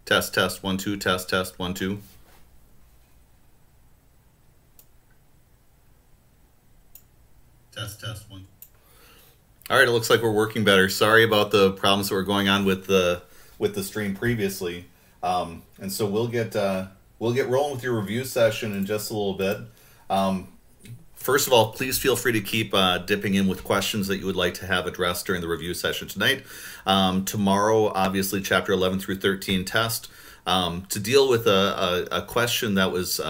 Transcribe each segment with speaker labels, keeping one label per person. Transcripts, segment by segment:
Speaker 1: Test, test, 1, 2, test, test, 1, 2. Test, test, 1. All right, it looks like we're working better. Sorry about the problems that were going on with the stream previously. And so we'll get rolling with your review session in just a little bit. First of all, please feel free to keep dipping in with questions that you would like to have addressed during the review session tonight. Tomorrow, obviously, chapter 11 through 13 test. To deal with a question that was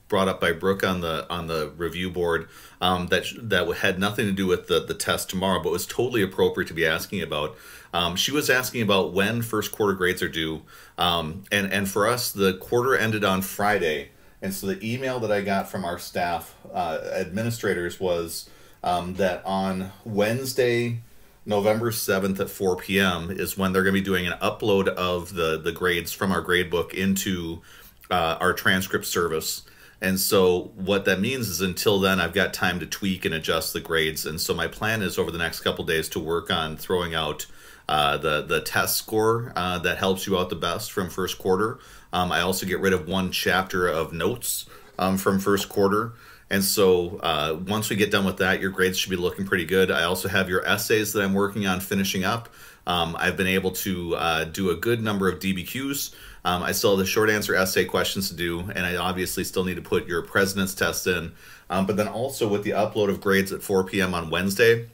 Speaker 1: brought up by Brooke on the review board that had nothing to do with the test tomorrow, but was totally appropriate to be asking about. She was asking about when first quarter grades are due. And for us, the quarter ended on Friday. And so the email that I got from our staff administrators was that on Wednesday, November 7th at 4 p.m. is when they're going to be doing an upload of the grades from our grade book into our transcript service. And so what that means is until then, I've got time to tweak and adjust the grades. And so my plan is over the next couple days to work on throwing out the test score that helps you out the best from first quarter. I also get rid of one chapter of notes from first quarter. And so once we get done with that, your grades should be looking pretty good. I also have your essays that I'm working on finishing up. I've been able to do a good number of DBQs. I still have the short answer essay questions to do, and I obviously still need to put your president's test in. But then also with the upload of grades at 4 p.m. on Wednesday,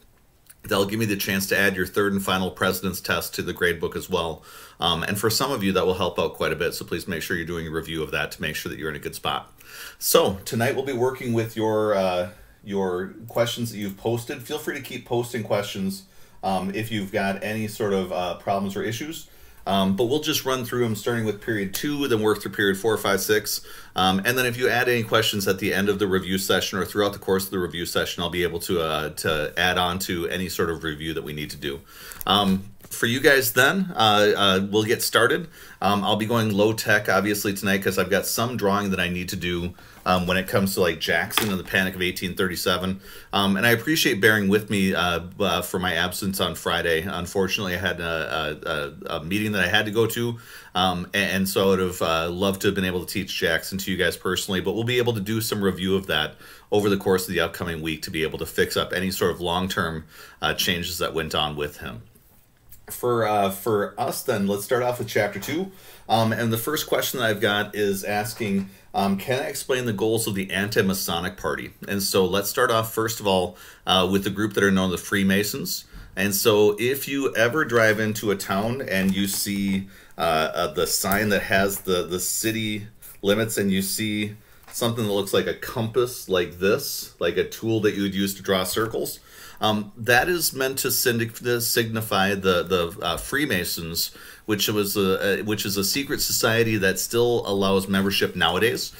Speaker 1: that'll give me the chance to add your third and final president's test to the gradebook as well. And for some of you, that will help out quite a bit. So please make sure you're doing a review of that to make sure that you're in a good spot. So tonight we'll be working with your questions that you've posted. Feel free to keep posting questions if you've got any sort of problems or issues. But we'll just run through them starting with period 2, then work through period 4, 5, 6. And then if you add any questions at the end of the review session or throughout the course of the review session, I'll be able to add on to any sort of review that we need to do. For you guys then, we'll get started. I'll be going low tech obviously tonight because I've got some drawing that I need to do when it comes to like Jackson and the Panic of 1837. And I appreciate bearing with me for my absence on Friday. Unfortunately, I had a meeting that I had to go to. And so I would have loved to have been able to teach Jackson to you guys personally, but we'll be able to do some review of that over the course of the upcoming week to be able to fix up any sort of long-term changes that went on with him. For us then, let's start off with chapter 2. And the first question that I've got is asking, can I explain the goals of the Anti-Masonic Party? And so let's start off first of all with the group that are known as the Freemasons. And so if you ever drive into a town and you see the sign that has the city limits and you see something that looks like a compass like this, like a tool that you would use to draw circles, that is meant to signify the Freemasons, which is a secret society that still allows membership nowadays.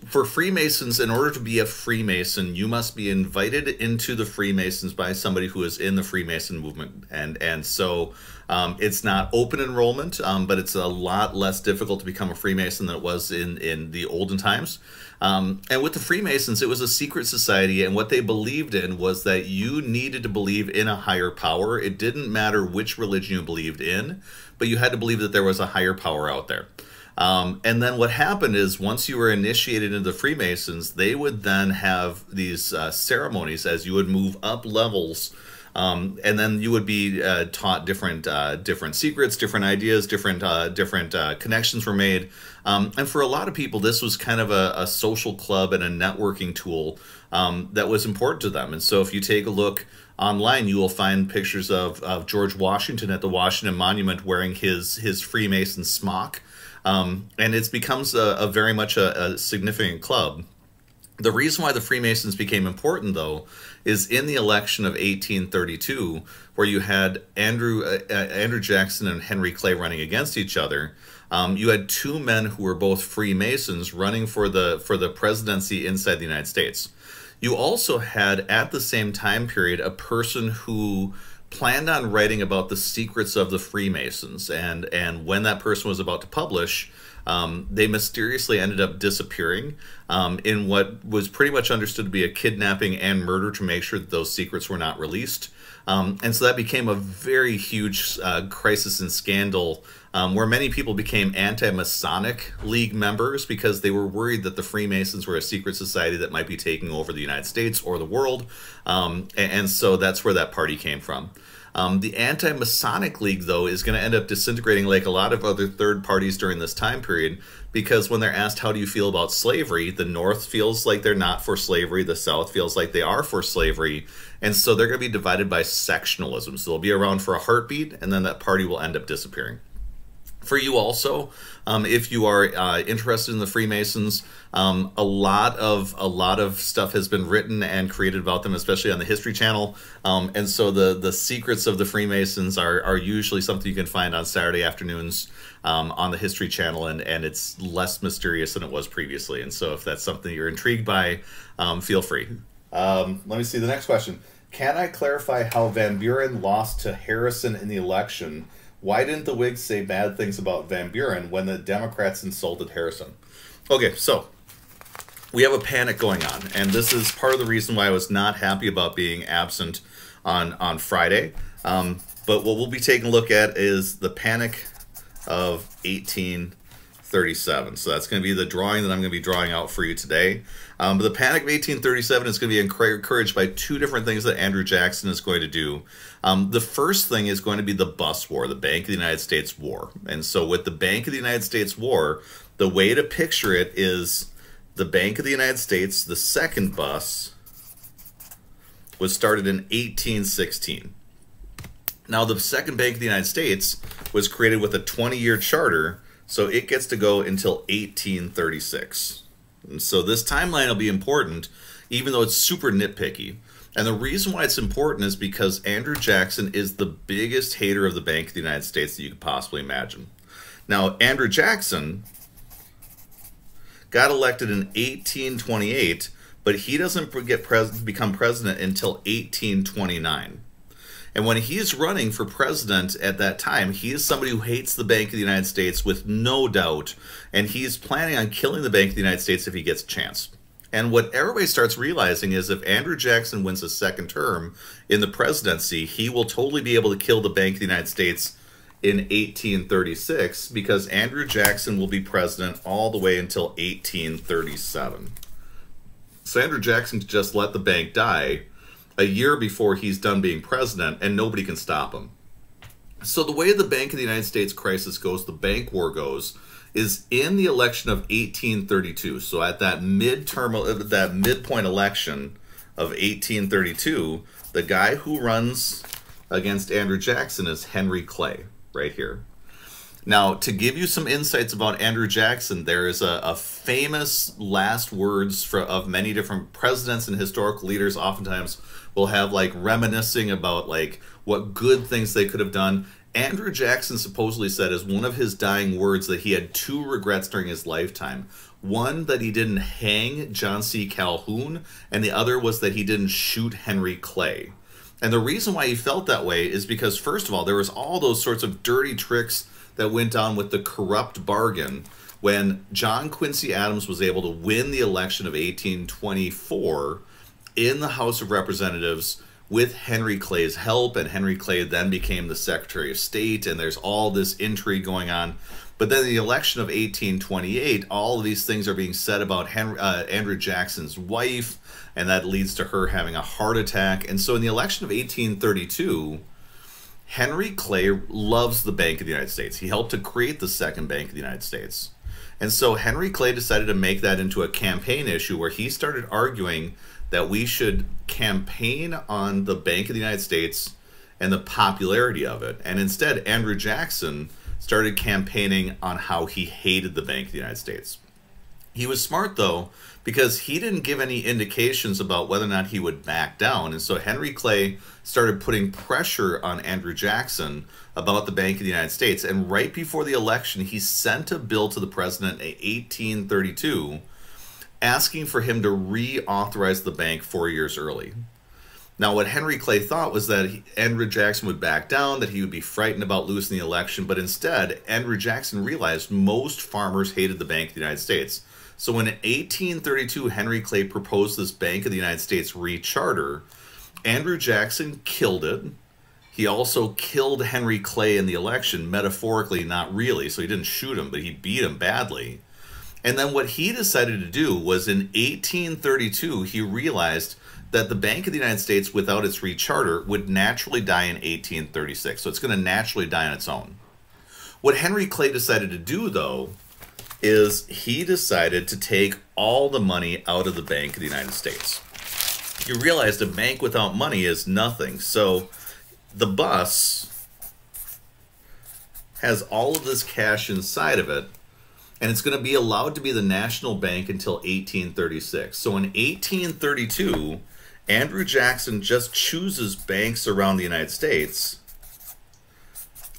Speaker 1: For Freemasons, in order to be a Freemason, you must be invited into the Freemasons by somebody who is in the Freemason movement, and so it's not open enrollment, but it's a lot less difficult to become a Freemason than it was in the olden times. And with the Freemasons, it was a secret society, and what they believed in was that you needed to believe in a higher power. It didn't matter which religion you believed in, but you had to believe that there was a higher power out there. And then what happened is once you were initiated into the Freemasons, they would then have these ceremonies as you would move up levels. And then you would be taught different secrets, different ideas, different connections were made. And for a lot of people, this was kind of a social club and a networking tool that was important to them. And so if you take a look online, you will find pictures of George Washington at the Washington Monument wearing his Freemason smock. And it becomes a very much a significant club. The reason why the Freemasons became important, though, is in the election of 1832, where you had Andrew Jackson and Henry Clay running against each other. You had two men who were both Freemasons running for the presidency inside the United States. You also had, at the same time period, a person who planned on writing about the secrets of the Freemasons, and when that person was about to publish, They mysteriously ended up disappearing in what was pretty much understood to be a kidnapping and murder to make sure that those secrets were not released. And so that became a very huge crisis and scandal where many people became anti-Masonic League members because they were worried that the Freemasons were a secret society that might be taking over the United States or the world. And so that's where that party came from. The Anti-Masonic League, though, is going to end up disintegrating like a lot of other third parties during this time period, because when they're asked, how do you feel about slavery, the North feels like they're not for slavery, the South feels like they are for slavery, and so they're going to be divided by sectionalism. So they'll be around for a heartbeat, and then that party will end up disappearing. For you also, if you are interested in the Freemasons, a lot of stuff has been written and created about them, especially on the History Channel. And so the secrets of the Freemasons are usually something you can find on Saturday afternoons on the History Channel, and it's less mysterious than it was previously. And so if that's something you're intrigued by, feel free. Let me see the next question. Can I clarify how Van Buren lost to Harrison in the election? Why didn't the Whigs say bad things about Van Buren when the Democrats insulted Harrison? Okay, so we have a panic going on, and this is part of the reason why I was not happy about being absent on Friday. But what we'll be taking a look at is the Panic of 1837. So that's going to be the drawing that I'm going to be drawing out for you today. But the Panic of 1837 is going to be encouraged by two different things that Andrew Jackson is going to do. The first thing is going to be the Bus War, the Bank of the United States War. And so with the Bank of the United States War, the way to picture it is the Bank of the United States, the second bus, was started in 1816. Now, the second Bank of the United States was created with a 20-year charter, so it gets to go until 1836. And so this timeline will be important, even though it's super nitpicky. And the reason why it's important is because Andrew Jackson is the biggest hater of the Bank of the United States that you could possibly imagine. Now, Andrew Jackson got elected in 1828, but he doesn't become president until 1829. And when he's running for president at that time, he is somebody who hates the Bank of the United States with no doubt, and he's planning on killing the Bank of the United States if he gets a chance. And what everybody starts realizing is if Andrew Jackson wins a second term in the presidency, he will totally be able to kill the Bank of the United States in 1836, because Andrew Jackson will be president all the way until 1837. So Andrew Jackson can just let the bank die a year before he's done being president, and nobody can stop him. So the way the Bank of the United States crisis goes, the bank war goes, is in the election of 1832. So at that midpoint election of 1832, the guy who runs against Andrew Jackson is Henry Clay, right here. Now, to give you some insights about Andrew Jackson, there is a famous last words of many different presidents and historical leaders oftentimes will have like reminiscing about like what good things they could have done. Andrew Jackson supposedly said as one of his dying words that he had two regrets during his lifetime. One, that he didn't hang John C. Calhoun, and the other was that he didn't shoot Henry Clay. And the reason why he felt that way is because, first of all, there was all those sorts of dirty tricks that went on with the corrupt bargain when John Quincy Adams was able to win the election of 1824 in the House of Representatives with Henry Clay's help, and Henry Clay then became the Secretary of State, and there's all this intrigue going on. But then the election of 1828, all of these things are being said about Andrew Jackson's wife, and that leads to her having a heart attack. And so in the election of 1832, Henry Clay loves the Bank of the United States. He helped to create the second Bank of the United States. And so Henry Clay decided to make that into a campaign issue where he started arguing that we should campaign on the Bank of the United States and the popularity of it. And instead, Andrew Jackson started campaigning on how he hated the Bank of the United States. He was smart, though, because he didn't give any indications about whether or not he would back down. And so Henry Clay started putting pressure on Andrew Jackson about the Bank of the United States. And right before the election, he sent a bill to the president in 1832 asking for him to reauthorize the bank 4 years early. Now, what Henry Clay thought was that Andrew Jackson would back down, that he would be frightened about losing the election, but instead, Andrew Jackson realized most farmers hated the Bank of the United States. So when in 1832 Henry Clay proposed this Bank of the United States recharter, Andrew Jackson killed it. He also killed Henry Clay in the election, metaphorically, not really, so he didn't shoot him, but he beat him badly. And then what he decided to do was in 1832, he realized that the Bank of the United States, without its recharter, would naturally die in 1836. So it's going to naturally die on its own. What Henry Clay decided to do, though, is he decided to take all the money out of the Bank of the United States. You realize a bank without money is nothing. So the bus has all of this cash inside of it, and it's going to be allowed to be the national bank until 1836. So in 1832, Andrew Jackson just chooses banks around the United States,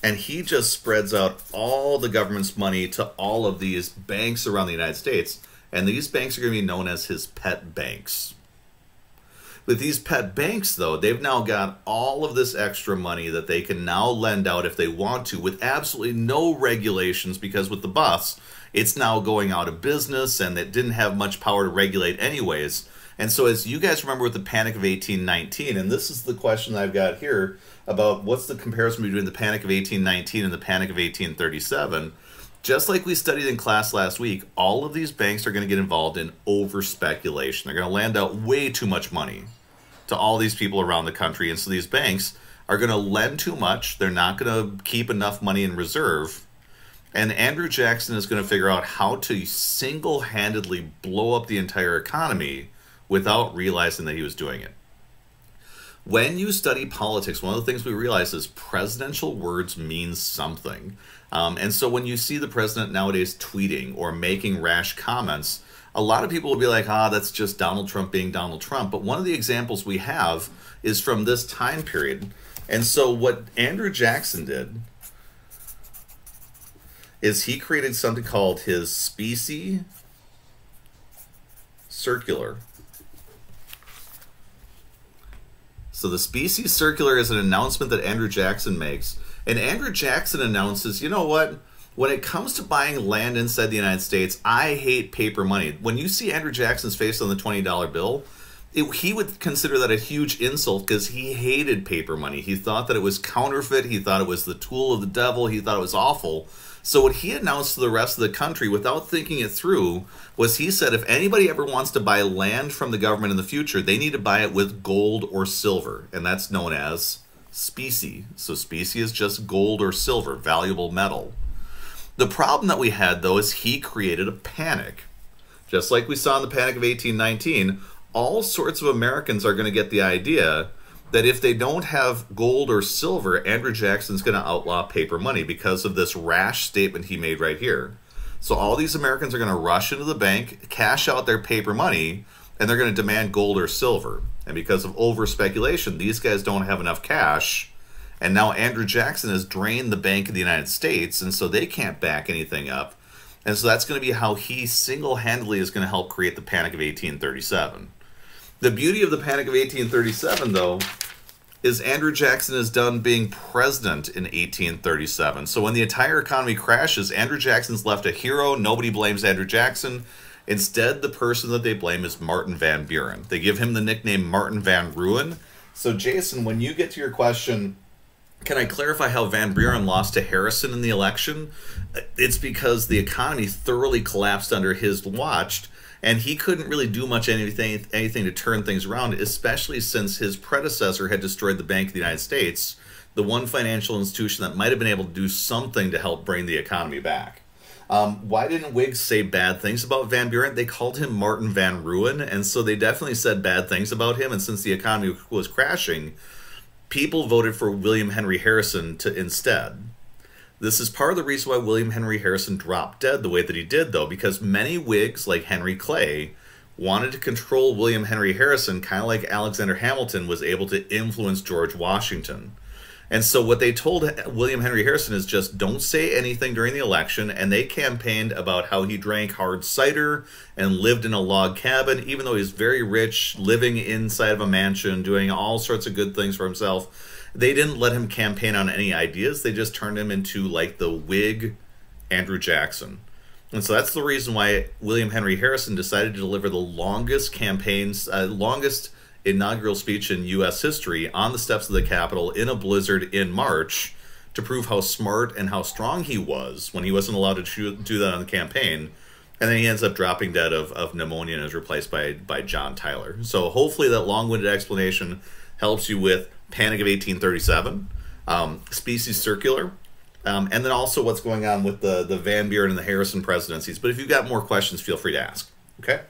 Speaker 1: and he just spreads out all the government's money to all of these banks around the United States, and these banks are going to be known as his pet banks. With these pet banks, though, they've now got all of this extra money that they can now lend out if they want to with absolutely no regulations, because with the bus, it's now going out of business and it didn't have much power to regulate anyways. And so as you guys remember with the Panic of 1819, and this is the question I've got here about what's the comparison between the Panic of 1819 and the Panic of 1837, just like we studied in class last week, all of these banks are going to get involved in over-speculation. They're going to lend out way too much money to all these people around the country. And so these banks are going to lend too much. They're not going to keep enough money in reserve. And Andrew Jackson is going to figure out how to single-handedly blow up the entire economy without realizing that he was doing it. When you study politics, one of the things we realize is presidential words mean something. And so when you see the president nowadays tweeting or making rash comments, a lot of people will be like, that's just Donald Trump being Donald Trump. But one of the examples we have is from this time period. And so what Andrew Jackson did is he created something called his specie circular. So the specie circular is an announcement that Andrew Jackson makes. And Andrew Jackson announces, you know what? When it comes to buying land inside the United States, I hate paper money. When you see Andrew Jackson's face on the $20 bill, he would consider that a huge insult because he hated paper money. He thought that it was counterfeit. He thought it was the tool of the devil. He thought it was awful. So what he announced to the rest of the country without thinking it through was he said if anybody ever wants to buy land from the government in the future, they need to buy it with gold or silver. And that's known as specie. So specie is just gold or silver, valuable metal. The problem that we had, though, is he created a panic. Just like we saw in the Panic of 1819, all sorts of Americans are going to get the idea that if they don't have gold or silver, Andrew Jackson's going to outlaw paper money because of this rash statement he made right here. So all these Americans are going to rush into the bank, cash out their paper money, and they're going to demand gold or silver. And because of over-speculation, these guys don't have enough cash. And now Andrew Jackson has drained the Bank of the United States, and so they can't back anything up. And so that's going to be how he single-handedly is going to help create the Panic of 1837. The beauty of the Panic of 1837, though, is Andrew Jackson is done being president in 1837. So when the entire economy crashes, Andrew Jackson's left a hero. Nobody blames Andrew Jackson. Instead, the person that they blame is Martin Van Buren. They give him the nickname Martin Van Ruin. So, Jason, when you get to your question, can I clarify how Van Buren lost to Harrison in the election? It's because the economy thoroughly collapsed under his watch, and he couldn't really do much anything to turn things around, especially since his predecessor had destroyed the Bank of the United States, the one financial institution that might have been able to do something to help bring the economy back. Why didn't Whigs say bad things about Van Buren? They called him Martin Van Ruin, and so they definitely said bad things about him, and since the economy was crashing, people voted for William Henry Harrison instead. This is part of the reason why William Henry Harrison dropped dead the way that he did, though, because many Whigs, like Henry Clay, wanted to control William Henry Harrison, kind of like Alexander Hamilton was able to influence George Washington. And so what they told William Henry Harrison is just don't say anything during the election, and they campaigned about how he drank hard cider and lived in a log cabin, even though he was very rich, living inside of a mansion, doing all sorts of good things for himself. They didn't let him campaign on any ideas. They just turned him into like the Whig Andrew Jackson. And so that's the reason why William Henry Harrison decided to deliver the longest longest inaugural speech in U.S. history on the steps of the Capitol in a blizzard in March to prove how smart and how strong he was when he wasn't allowed to do that on the campaign. And then he ends up dropping dead of pneumonia and is replaced by John Tyler. So hopefully that long-winded explanation helps you with Panic of 1837, Species Circular, and then also what's going on with the Van Buren and the Harrison presidencies. But if you've got more questions, feel free to ask. Okay?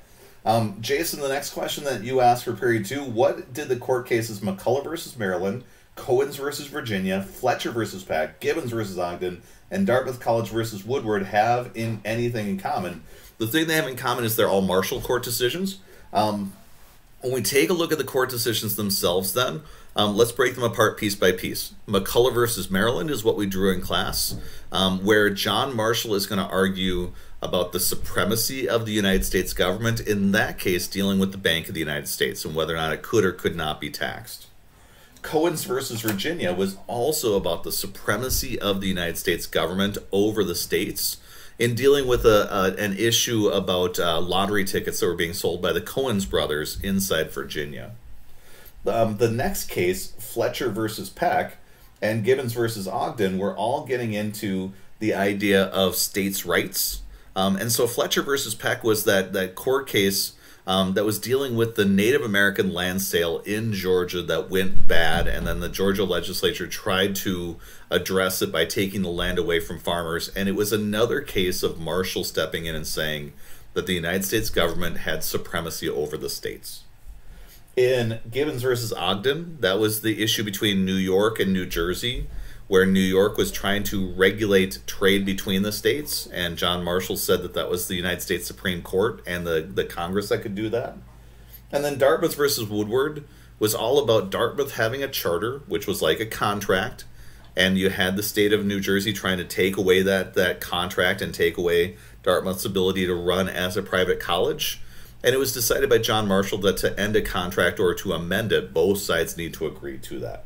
Speaker 1: Jason, the next question that you asked for period 2, what did the court cases McCulloch versus Maryland, Cohens versus Virginia, Fletcher versus Peck, Gibbons versus Ogden, and Dartmouth College versus Woodward have in anything in common? The thing they have in common is they're all Marshall Court decisions. When we take a look at the court decisions themselves then, let's break them apart piece by piece. McCulloch versus Maryland is what we drew in class, where John Marshall is going to argue about the supremacy of the United States government, in that case dealing with the Bank of the United States and whether or not it could or could not be taxed. Cohens versus Virginia was also about the supremacy of the United States government over the states in dealing with an issue about lottery tickets that were being sold by the Cohens brothers inside Virginia. The next case, Fletcher versus Peck and Gibbons versus Ogden, we're all getting into the idea of states' rights. And so Fletcher versus Peck was that court case that was dealing with the Native American land sale in Georgia that went bad, and then the Georgia legislature tried to address it by taking the land away from farmers. And it was another case of Marshall stepping in and saying that the United States government had supremacy over the states. In Gibbons versus Ogden, that was the issue between New York and New Jersey, where New York was trying to regulate trade between the states, and John Marshall said that that was the United States Supreme Court and the Congress that could do that. And then Dartmouth versus Woodward was all about Dartmouth having a charter, which was like a contract, and you had the state of New Jersey trying to take away that contract and take away Dartmouth's ability to run as a private college. And it was decided by John Marshall that to end a contract or to amend it, both sides need to agree to that.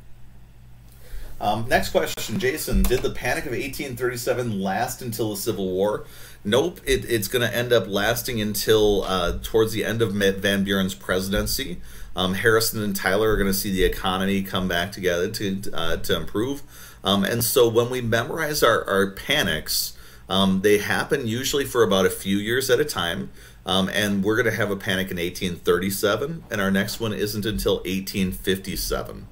Speaker 1: Next question, Jason. Did the Panic of 1837 last until the Civil War? Nope. It's going to end up lasting until towards the end of Van Buren's presidency. Harrison and Tyler are going to see the economy come back together to improve. And so when we memorize our panics, they happen usually for about a few years at a time. And we're going to have a panic in 1837, and our next one isn't until 1857.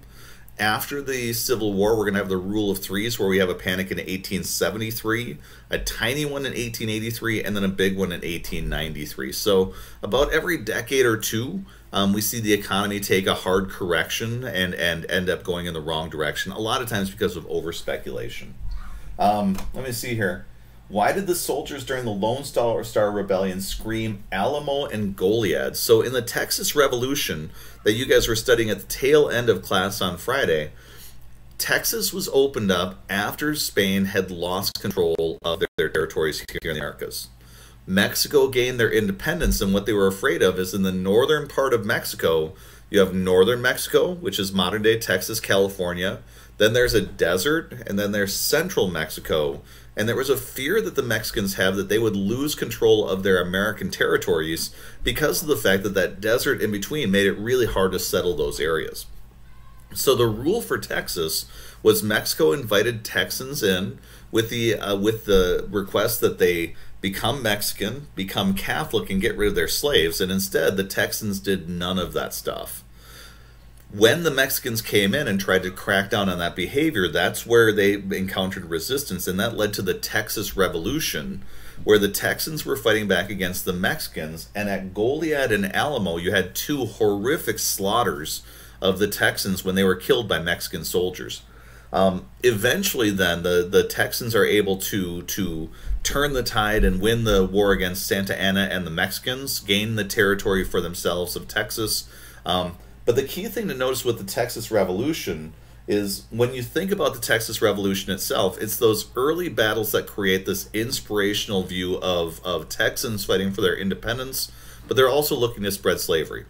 Speaker 1: After the Civil War, we're going to have the Rule of Threes, where we have a panic in 1873, a tiny one in 1883, and then a big one in 1893. So about every decade or two, we see the economy take a hard correction and end up going in the wrong direction, a lot of times because of over-speculation. Let me see here. Why did the soldiers during the Lone Star Rebellion scream Alamo and Goliad? So in the Texas Revolution that you guys were studying at the tail end of class on Friday, Texas was opened up after Spain had lost control of their territories here in the Americas. Mexico gained their independence, and what they were afraid of is in the northern part of Mexico, you have northern Mexico, which is modern-day Texas, California. Then there's a desert, and then there's central Mexico. And there was a fear that the Mexicans have that they would lose control of their American territories because of the fact that that desert in between made it really hard to settle those areas. So the rule for Texas was Mexico invited Texans in with the request that they become Mexican, become Catholic, and get rid of their slaves. And instead, the Texans did none of that stuff. When the Mexicans came in and tried to crack down on that behavior, that's where they encountered resistance, and that led to the Texas Revolution, where the Texans were fighting back against the Mexicans, and at Goliad and Alamo, you had two horrific slaughters of the Texans when they were killed by Mexican soldiers. Eventually, then, the Texans are able to turn the tide and win the war against Santa Anna and the Mexicans, gain the territory for themselves of Texas. But the key thing to notice with the Texas Revolution is when you think about the Texas Revolution itself, it's those early battles that create this inspirational view of Texans fighting for their independence, but they're also looking to spread slavery.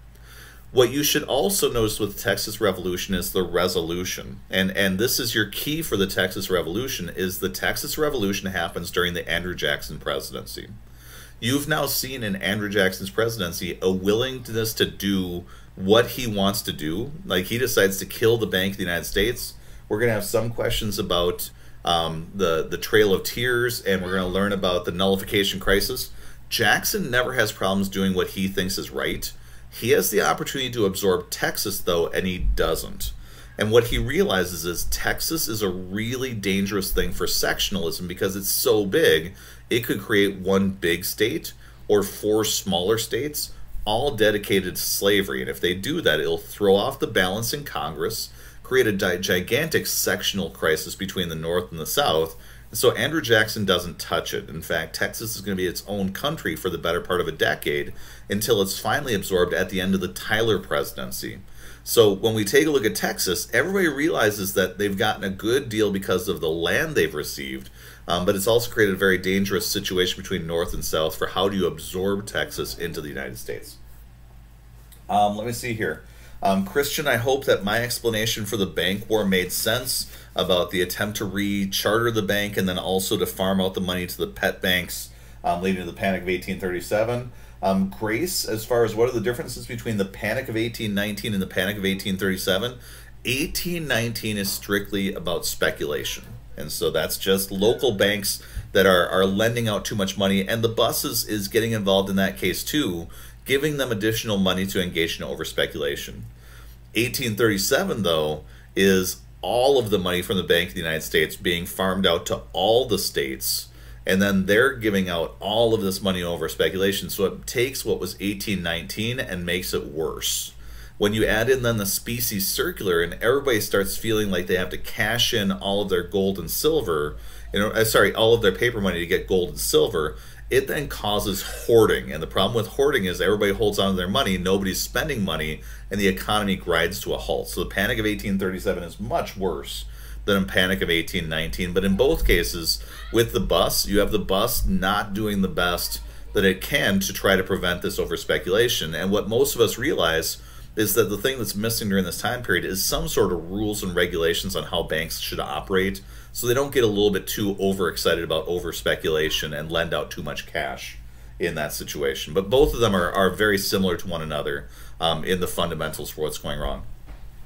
Speaker 1: What you should also notice with the Texas Revolution is the resolution. And this is your key for the Texas Revolution, is the Texas Revolution happens during the Andrew Jackson presidency. You've now seen in Andrew Jackson's presidency a willingness to do what he wants to do. Like, he decides to kill the Bank of the United States. We're going to have some questions about the Trail of Tears, and we're going to learn about the nullification crisis. Jackson never has problems doing what he thinks is right. He has the opportunity to absorb Texas, though, and he doesn't. And what he realizes is Texas is a really dangerous thing for sectionalism because it's so big. It could create one big state or 4 smaller states, all dedicated to slavery. And if they do that, it'll throw off the balance in Congress, create a gigantic sectional crisis between the North and the South. And so Andrew Jackson doesn't touch it. In fact, Texas is going to be its own country for the better part of a decade until it's finally absorbed at the end of the Tyler presidency. So when we take a look at Texas, everybody realizes that they've gotten a good deal because of the land they've received, but it's also created a very dangerous situation between North and South for how do you absorb Texas into the United States. Let me see here. Christian, I hope that my explanation for the bank war made sense about the attempt to re-charter the bank and then also to farm out the money to the pet banks, leading to the Panic of 1837. Grace, as far as what are the differences between the Panic of 1819 and the Panic of 1837, 1819 is strictly about speculation. And so that's just local banks that are lending out too much money, and the buses is getting involved in that case too, giving them additional money to engage in over-speculation. 1837, though, is all of the money from the Bank of the United States being farmed out to all the states, and then they're giving out all of this money over speculation. So it takes what was 1819 and makes it worse. When you add in then the specie circular and everybody starts feeling like they have to cash in all of their gold and silver, all of their paper money to get gold and silver, it then causes hoarding. And the problem with hoarding is everybody holds on to their money, nobody's spending money, and the economy grinds to a halt. So the Panic of 1837 is much worse than a Panic of 1819. But in both cases, with the bus, you have the bus not doing the best that it can to try to prevent this over speculation. And what most of us realize is that the thing that's missing during this time period is some sort of rules and regulations on how banks should operate, so they don't get a little bit too overexcited about over speculation and lend out too much cash in that situation. But both of them are very similar to one another in the fundamentals for what's going wrong.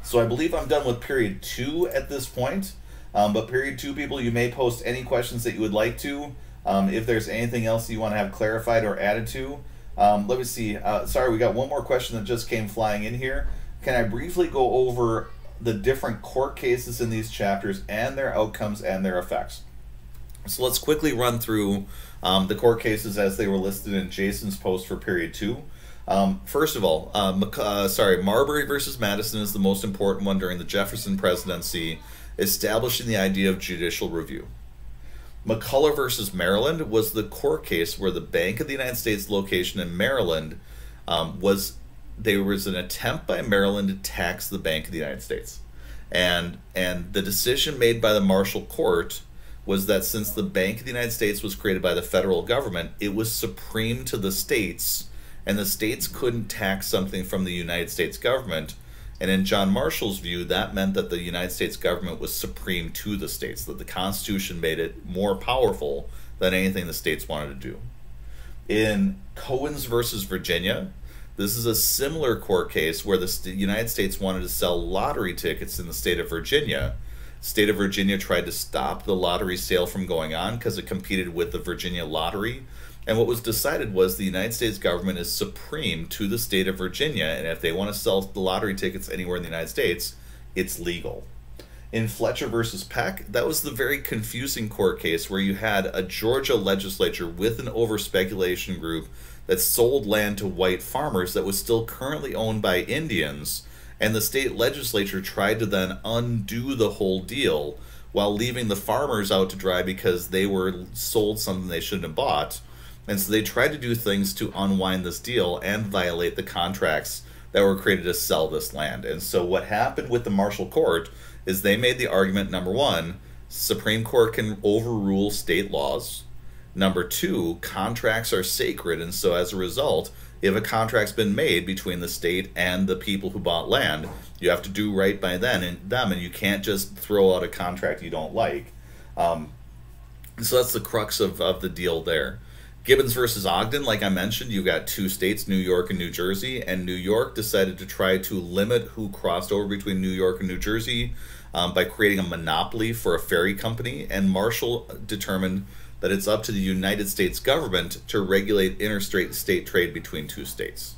Speaker 1: So I believe I'm done with period 2 at this point. But period 2, people, you may post any questions that you would like to. If there's anything else that you want to have clarified or added to. Let me see. Sorry, we got one more question that just came flying in here. Can I briefly go over the different court cases in these chapters and their outcomes and their effects? So let's quickly run through the court cases as they were listed in Jason's post for period 2. First of all, Marbury versus Madison is the most important one during the Jefferson presidency, establishing the idea of judicial review. McCulloch versus Maryland was the court case where the Bank of the United States location in Maryland there was an attempt by Maryland to tax the Bank of the United States. And the decision made by the Marshall Court was that since the Bank of the United States was created by the federal government, it was supreme to the states, and the states couldn't tax something from the United States government. And in John Marshall's view, that meant that the United States government was supreme to the states, that the Constitution made it more powerful than anything the states wanted to do. In Cohens versus Virginia, this is a similar court case where the United States wanted to sell lottery tickets in the state of Virginia. The state of Virginia tried to stop the lottery sale from going on because it competed with the Virginia lottery. And what was decided was the United States government is supreme to the state of Virginia, and if they want to sell the lottery tickets anywhere in the United States, it's legal. In Fletcher versus Peck, that was the very confusing court case where you had a Georgia legislature with an over-speculation group that sold land to white farmers that was still currently owned by Indians, and the state legislature tried to then undo the whole deal while leaving the farmers out to dry because they were sold something they shouldn't have bought. And so they tried to do things to unwind this deal and violate the contracts that were created to sell this land. And so what happened with the Marshall Court is they made the argument, number one, Supreme Court can overrule state laws. Number two, contracts are sacred, and so as a result, if a contract's been made between the state and the people who bought land, you have to do right by them, and you can't just throw out a contract you don't like. So that's the crux of the deal there. Gibbons versus Ogden, like I mentioned, you got two states, New York and New Jersey, and New York decided to try to limit who crossed over between New York and New Jersey by creating a monopoly for a ferry company, and Marshall determined that it's up to the United States government to regulate interstate trade between two states.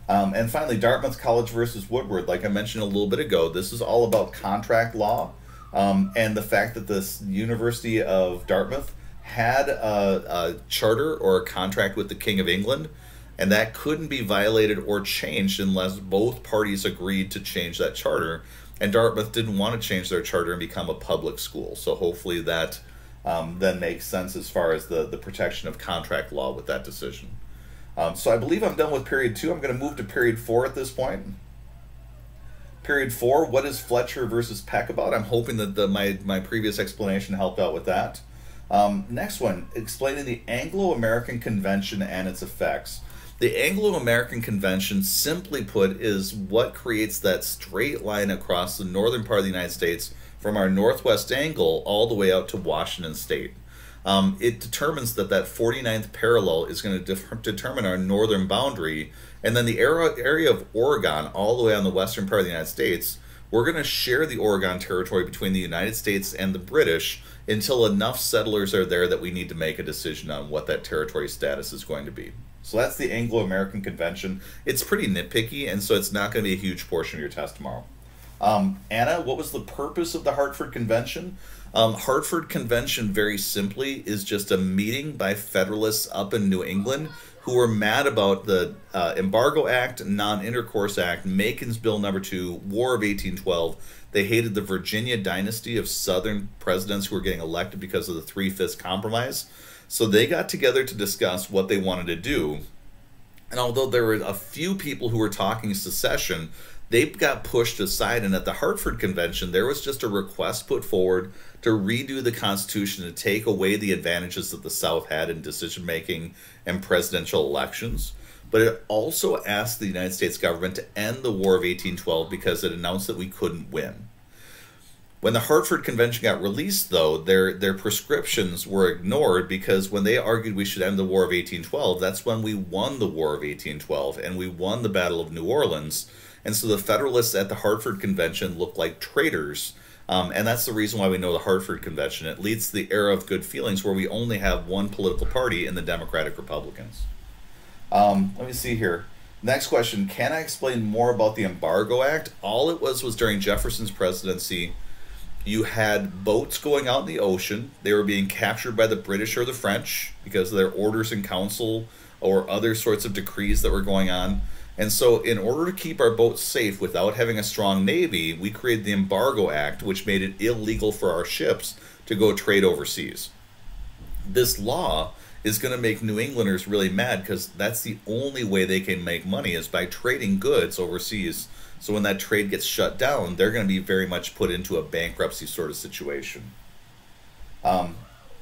Speaker 1: And finally, Dartmouth College versus Woodward, like I mentioned a little bit ago, this is all about contract law and the fact that this University of Dartmouth had a charter or a contract with the King of England, and that couldn't be violated or changed unless both parties agreed to change that charter. And Dartmouth didn't want to change their charter and become a public school. So hopefully that then makes sense as far as the protection of contract law with that decision. So I believe I'm done with period 2. I'm going to move to period 4 at this point. Period 4, what is Fletcher versus Peck about? I'm hoping that my previous explanation helped out with that. Next one, explaining the Anglo-American Convention and its effects. The Anglo-American Convention, simply put, is what creates that straight line across the northern part of the United States from our northwest angle all the way out to Washington State. It determines that 49th parallel is going to determine our northern boundary, and then the area of Oregon all the way on the western part of the United States, we're going to share the Oregon Territory between the United States and the British until enough settlers are there that we need to make a decision on what that territory status is going to be. So that's the Anglo-American Convention. It's pretty nitpicky, and so it's not going to be a huge portion of your test tomorrow. Anna, what was the purpose of the Hartford Convention? Hartford Convention, very simply, is just a meeting by Federalists up in New England who were mad about the Embargo Act, Non-Intercourse Act, Macon's Bill No. 2, War of 1812. They hated the Virginia dynasty of Southern presidents who were getting elected because of the Three-Fifths Compromise. So they got together to discuss what they wanted to do. And although there were a few people who were talking secession, they got pushed aside, and at the Hartford Convention, there was just a request put forward to redo the Constitution to take away the advantages that the South had in decision-making and presidential elections. But it also asked the United States government to end the War of 1812 because it announced that we couldn't win. When the Hartford Convention got released, though, their prescriptions were ignored because when they argued we should end the War of 1812, that's when we won the War of 1812, and we won the Battle of New Orleans. And so the Federalists at the Hartford Convention looked like traitors, and that's the reason why we know the Hartford Convention. It leads to the era of good feelings where we only have one political party in the Democratic Republicans. Let me see here. Next question, can I explain more about the Embargo Act? All it was during Jefferson's presidency, you had boats going out in the ocean. They were being captured by the British or the French because of their orders in council or other sorts of decrees that were going on. And so in order to keep our boats safe without having a strong navy, we created the Embargo Act, which made it illegal for our ships to go trade overseas. This law is going to make New Englanders really mad because that's the only way they can make money is by trading goods overseas. So when that trade gets shut down, they're going to be very much put into a bankruptcy sort of situation.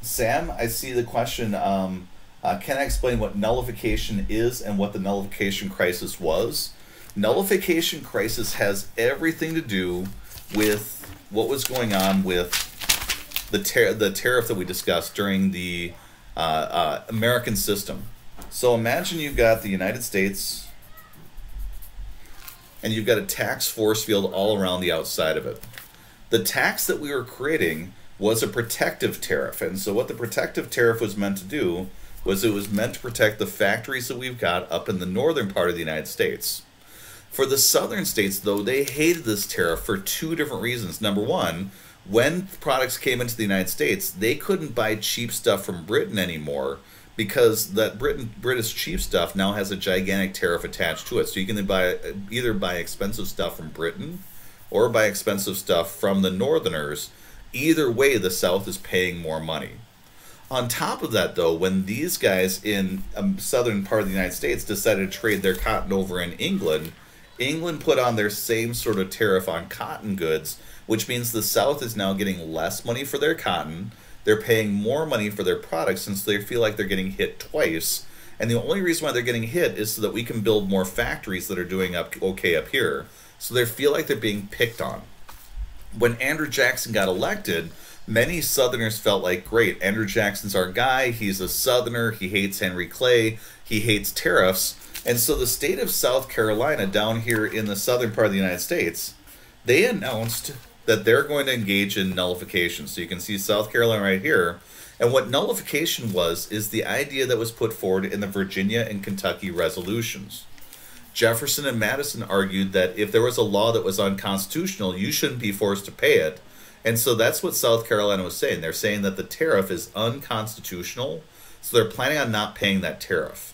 Speaker 1: Sam, I see the question, can I explain what nullification is and what the nullification crisis was? Nullification crisis has everything to do with what was going on with the tariff that we discussed during the American system. So imagine you've got the United States and you've got a tax force field all around the outside of it. The tax that we were creating was a protective tariff, and so what the protective tariff was meant to do was it was meant to protect the factories that we've got up in the northern part of the United States. For the southern states, though, they hated this tariff for two different reasons. Number one, when products came into the United States, they couldn't buy cheap stuff from Britain anymore because that British cheap stuff now has a gigantic tariff attached to it. So you can either buy expensive stuff from Britain or buy expensive stuff from the Northerners. Either way, the South is paying more money. On top of that, though, when these guys in southern part of the United States decided to trade their cotton over in England, England put on their same sort of tariff on cotton goods, which means the South is now getting less money for their cotton. They're paying more money for their products since they feel like they're getting hit twice. And the only reason why they're getting hit is so that we can build more factories that are doing okay up here. So they feel like they're being picked on. When Andrew Jackson got elected, many Southerners felt like, great, Andrew Jackson's our guy. He's a Southerner. He hates Henry Clay. He hates tariffs. And so the state of South Carolina, down here in the southern part of the United States, they announced that they're going to engage in nullification. So you can see South Carolina right here. And what nullification was is the idea that was put forward in the Virginia and Kentucky resolutions. Jefferson and Madison argued that if there was a law that was unconstitutional, you shouldn't be forced to pay it. And so that's what South Carolina was saying. They're saying that the tariff is unconstitutional, so they're planning on not paying that tariff.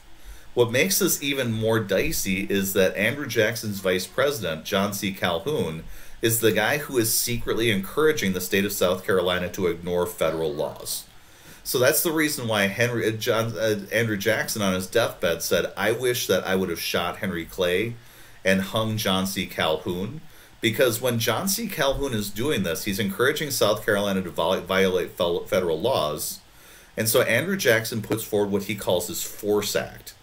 Speaker 1: What makes this even more dicey is that Andrew Jackson's vice president, John C. Calhoun, is the guy who is secretly encouraging the state of South Carolina to ignore federal laws. So that's the reason why Andrew Jackson on his deathbed said, I wish that I would have shot Henry Clay and hung John C. Calhoun. Because when John C. Calhoun is doing this, he's encouraging South Carolina to violate federal laws. And so Andrew Jackson puts forward what he calls his Force Act.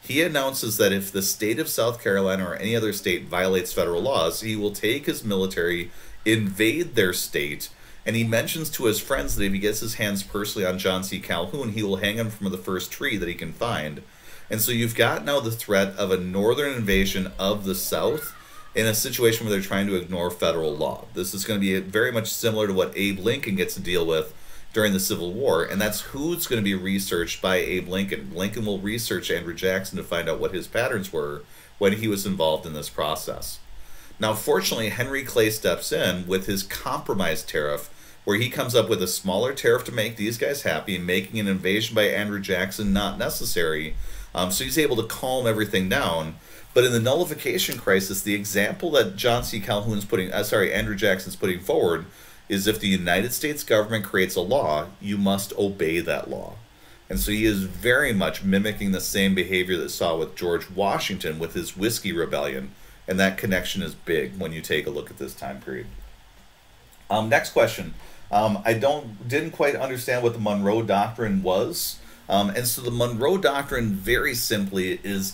Speaker 1: He announces that if the state of South Carolina or any other state violates federal laws, he will take his military, invade their state, and he mentions to his friends that if he gets his hands personally on John C. Calhoun, he will hang him from the first tree that he can find. And so you've got now the threat of a northern invasion of the South in a situation where they're trying to ignore federal law. This is going to be very much similar to what Abe Lincoln gets to deal with during the Civil War, and that's who's going to be researched by Abe Lincoln. Lincoln will research Andrew Jackson to find out what his patterns were when he was involved in this process. Now, fortunately, Henry Clay steps in with his compromise tariff, where he comes up with a smaller tariff to make these guys happy, making an invasion by Andrew Jackson not necessary. So he's able to calm everything down. But in the nullification crisis, the example that Andrew Jackson's putting forward is if the United States government creates a law, you must obey that law. And so he is very much mimicking the same behavior that saw with George Washington with his Whiskey Rebellion. And that connection is big when you take a look at this time period. Next question. I didn't quite understand what the Monroe Doctrine was. And so the Monroe Doctrine, very simply, is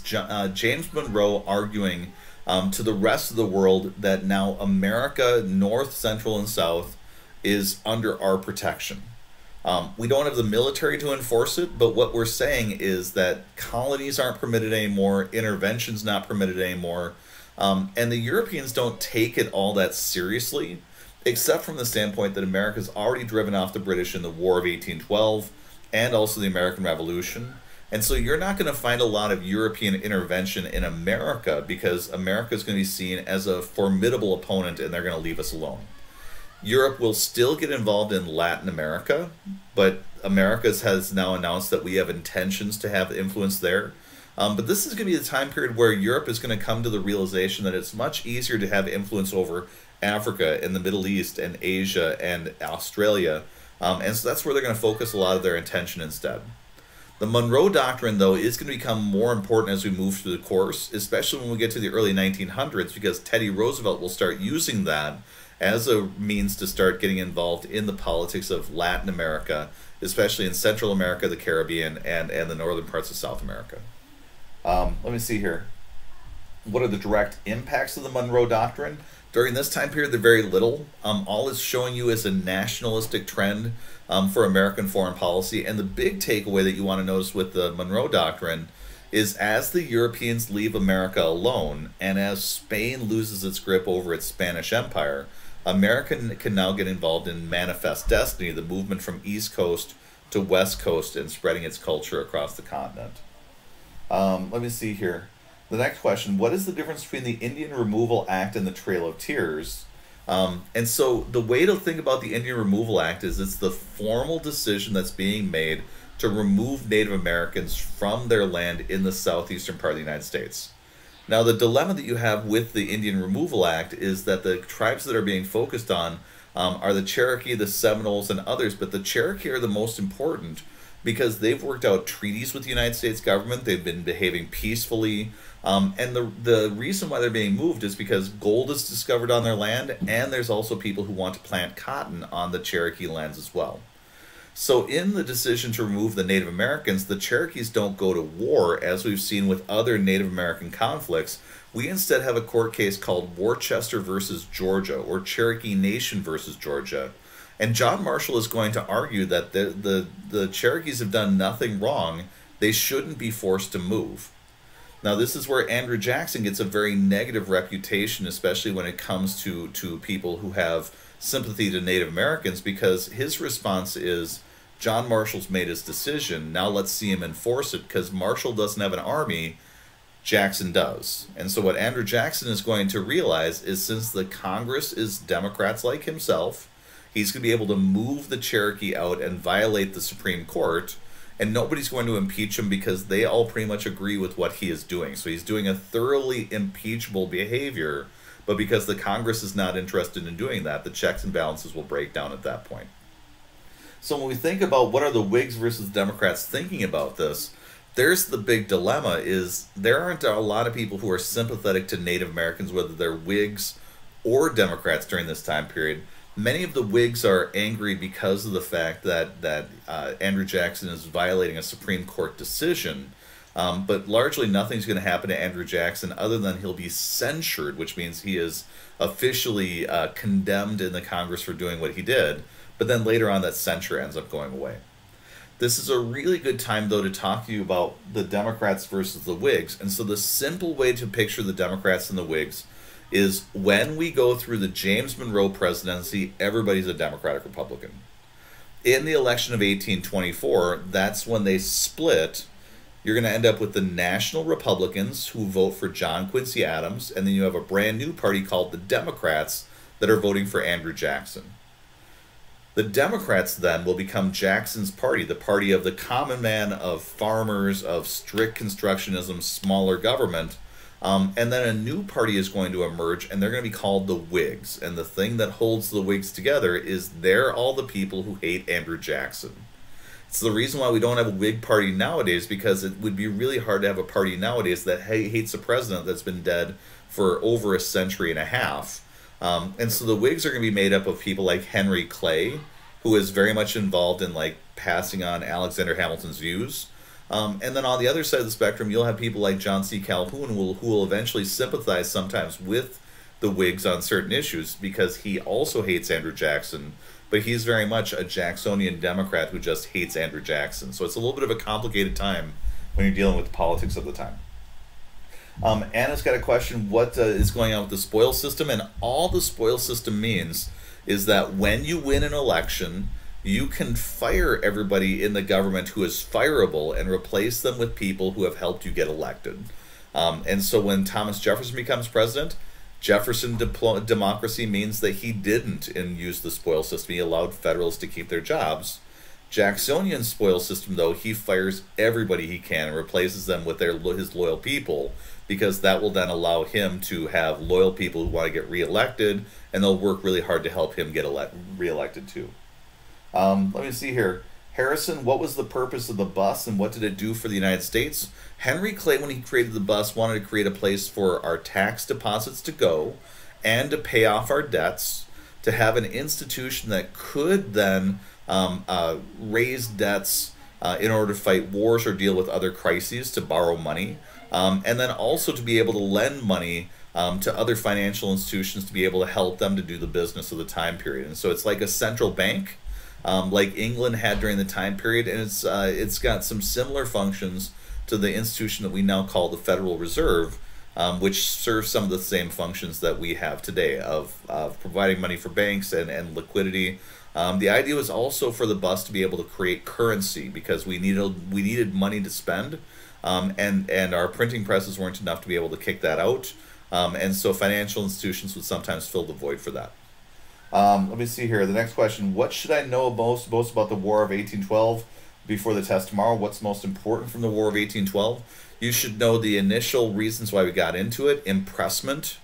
Speaker 1: James Monroe arguing to the rest of the world that now America, North, Central, and South, is under our protection. We don't have the military to enforce it, but what we're saying is that colonies aren't permitted anymore, intervention's not permitted anymore, and the Europeans don't take it all that seriously, except from the standpoint that America's already driven off the British in the War of 1812 and also the American Revolution. And so you're not going to find a lot of European intervention in America because America is going to be seen as a formidable opponent and they're going to leave us alone. Europe will still get involved in Latin America, but America has now announced that we have intentions to have influence there. But this is going to be the time period where Europe is going to come to the realization that it's much easier to have influence over Africa and the Middle East and Asia and Australia. And so that's where they're going to focus a lot of their attention instead. The Monroe Doctrine, though, is going to become more important as we move through the course, especially when we get to the early 1900s, because Teddy Roosevelt will start using that as a means to start getting involved in the politics of Latin America, especially in Central America, the Caribbean, and the northern parts of South America. Let me see here. What are the direct impacts of the Monroe Doctrine? During this time period, they're very little. All it's showing you is a nationalistic trend for American foreign policy. And the big takeaway that you want to notice with the Monroe Doctrine is as the Europeans leave America alone, and as Spain loses its grip over its Spanish Empire, America can now get involved in Manifest Destiny, the movement from East Coast to West Coast and spreading its culture across the continent. Let me see here. The next question, what is the difference between the Indian Removal Act and the Trail of Tears? And so the way to think about the Indian Removal Act is it's the formal decision that's being made to remove Native Americans from their land in the southeastern part of the United States. Now, the dilemma that you have with the Indian Removal Act is that the tribes that are being focused on are the Cherokee, the Seminoles, and others, but the Cherokee are the most important because they've worked out treaties with the United States government. They've been behaving peacefully. And the reason why they're being moved is because gold is discovered on their land, and there's also people who want to plant cotton on the Cherokee lands as well. So in the decision to remove the Native Americans, the Cherokees don't go to war, as we've seen with other Native American conflicts. We instead have a court case called Worcester versus Georgia, or Cherokee Nation versus Georgia. And John Marshall is going to argue that the Cherokees have done nothing wrong. They shouldn't be forced to move. Now, this is where Andrew Jackson gets a very negative reputation, especially when it comes to people who have sympathy to Native Americans, because his response is, John Marshall's made his decision, now let's see him enforce it, because Marshall doesn't have an army, Jackson does. And so what Andrew Jackson is going to realize is, since the Congress is Democrats like himself, he's going to be able to move the Cherokee out and violate the Supreme Court, and nobody's going to impeach him because they all pretty much agree with what he is doing. So he's doing a thoroughly impeachable behavior, but because the Congress is not interested in doing that, the checks and balances will break down at that point. So when we think about what are the Whigs versus Democrats thinking about this, there's the big dilemma, is there aren't a lot of people who are sympathetic to Native Americans, whether they're Whigs or Democrats during this time period. Many of the Whigs are angry because of the fact that Andrew Jackson is violating a Supreme Court decision, but largely nothing's going to happen to Andrew Jackson other than he'll be censured, which means he is officially condemned in the Congress for doing what he did, but then later on that censure ends up going away. This is a really good time, though, to talk to you about the Democrats versus the Whigs. And so the simple way to picture the Democrats and the Whigs is, when we go through the James Monroe presidency, everybody's a Democratic Republican. In the election of 1824, that's when they split. You're going to end up with the National Republicans, who vote for John Quincy Adams, and then you have a brand new party called the Democrats that are voting for Andrew Jackson. The Democrats then will become Jackson's party, the party of the common man, of farmers, of strict constructionism, smaller government. And then a new party is going to emerge, and they're going to be called the Whigs. And the thing that holds the Whigs together is they're all the people who hate Andrew Jackson. It's the reason why we don't have a Whig party nowadays, because it would be really hard to have a party nowadays that hates a president that's been dead for over a century and a half. And so the Whigs are going to be made up of people like Henry Clay, who is very much involved in passing on Alexander Hamilton's views. And then on the other side of the spectrum, you'll have people like John C. Calhoun, who will eventually sympathize sometimes with the Whigs on certain issues, because he also hates Andrew Jackson, but he's very much a Jacksonian Democrat who just hates Andrew Jackson. So it's a little bit of a complicated time when you're dealing with the politics of the time. Anna's got a question, what is going on with the spoil system? And all the spoil system means is that when you win an election, you can fire everybody in the government who is fireable and replace them with people who have helped you get elected. And so when Thomas Jefferson becomes president, Jefferson democracy means that he didn't use the spoil system. He allowed Federalists to keep their jobs. Jacksonian spoil system, though, he fires everybody he can and replaces them with his loyal people, because that will then allow him to have loyal people who want to get reelected, and they'll work really hard to help him get reelected too. Let me see here. Harrison, what was the purpose of the bus and what did it do for the United States? Henry Clay, when he created the bus, wanted to create a place for our tax deposits to go and to pay off our debts, to have an institution that could then raise debts in order to fight wars or deal with other crises, to borrow money, and then also to be able to lend money to other financial institutions to be able to help them to do the business of the time period. And so it's like a central bank, like England had during the time period, and it's got some similar functions to the institution that we now call the Federal Reserve, which serves some of the same functions that we have today of providing money for banks and liquidity. The idea was also for the bus to be able to create currency, because we needed money to spend, and our printing presses weren't enough to be able to kick that out, and so financial institutions would sometimes fill the void for that. Let me see here. The next question: what should I know most about the War of 1812 before the test tomorrow? What's most important from the War of 1812? You should know the initial reasons why we got into it: impressment,